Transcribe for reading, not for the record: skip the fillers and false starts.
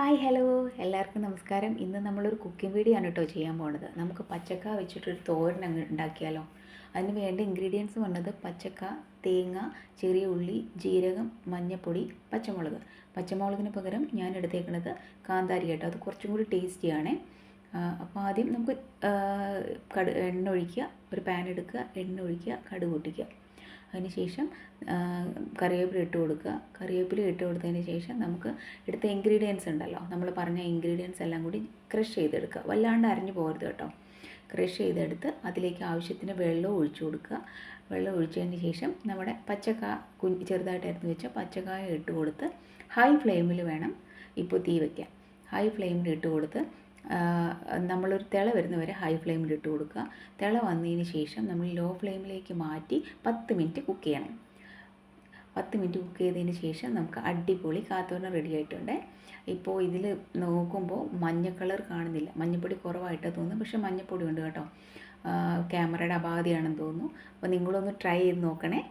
Hi hello എല്ലാവർക്കും നമസ്കാരം. ഇന്ന് നമ്മളൊരു കുക്കിംഗ് വീഡിയോ ആണ് കേട്ടോ ചെയ്യാൻ പോണത്. നമുക്ക് പച്ചക്ക വെച്ചിട്ടൊരു തോരൻ അങ്ങ് ഉണ്ടാക്കിയാലോ. അതിന് വേണ്ട ഇൻഗ്രീഡിയൻസ് വന്നത് പച്ചക്ക, തേങ്ങ, ചെറിയ ഉള്ളി, ജീരകം, മഞ്ഞൾപ്പൊടി, പച്ചമുളക്. പച്ചമുളകിന് പകരം ഞാൻ എടുത്തേക്കുന്നത് കാന്താരി കേട്ടോ, അത് കുറച്ചും കൂടി ടേസ്റ്റിയാണേ. അപ്പോൾ ആദ്യം നമുക്ക് എണ്ണ ഒഴിക്കുക, ഒരു പാൻ എടുക്കുക, എണ്ണ ഒഴിക്കുക, കടുക് പൊട്ടിക്കുക. അതിനുശേഷം കറിവേപ്പില ഇട്ട് കൊടുക്കുക. കറിവേപ്പില ഇട്ട് കൊടുത്തതിന് ശേഷം നമുക്ക് എടുത്ത ഇൻഗ്രീഡിയൻസ് ഉണ്ടല്ലോ, നമ്മൾ പറഞ്ഞ ഇൻഗ്രീഡിയൻസ് എല്ലാം കൂടി ക്രഷ് ചെയ്തെടുക്കുക. വല്ലാണ്ട് അരിഞ്ഞു പോകരുത് കേട്ടോ. ക്രഷ് ചെയ്തെടുത്ത് അതിലേക്ക് ആവശ്യത്തിന് വെള്ളം ഒഴിച്ചു കൊടുക്കുക. വെള്ളം ഒഴിച്ചതിന് ശേഷം നമ്മുടെ പച്ചക്ക ചെറുതായിട്ട് അരിഞ്ഞ് വെച്ച പച്ചക്കായ ഇട്ട് കൊടുത്ത് ഹൈ ഫ്ലെയിമിൽ വേണം ഇപ്പോൾ തീ വയ്ക്കാൻ. ഹൈ ഫ്ലെയിമിൽ ഇട്ട് കൊടുത്ത് നമ്മളൊരു തിള വരുന്നവരെ ഹൈ ഫ്ലെയിമിൽ ഇട്ട് കൊടുക്കുക. തിള വന്നതിന് ശേഷം നമ്മൾ ലോ ഫ്ലെയിമിലേക്ക് മാറ്റി 10 മിനിറ്റ് കുക്ക് ചെയ്യണം. 10 മിനിറ്റ് കുക്ക് ചെയ്തതിന് ശേഷം നമുക്ക് അടിപൊളി കാത്തോരൻ റെഡി ആയിട്ടുണ്ട്. ഇപ്പോൾ ഇതിൽ നോക്കുമ്പോൾ മഞ്ഞ കളർ കാണുന്നില്ല, മഞ്ഞൾപ്പൊടി കുറവായിട്ടാണ് തോന്നുന്നു, പക്ഷേ മഞ്ഞൾപ്പൊടി ഉണ്ട് കേട്ടോ. ക്യാമറയുടെ അപാകതയാണെന്ന് തോന്നുന്നു. അപ്പോൾ നിങ്ങളൊന്ന് ട്രൈ ചെയ്ത് നോക്കണേ.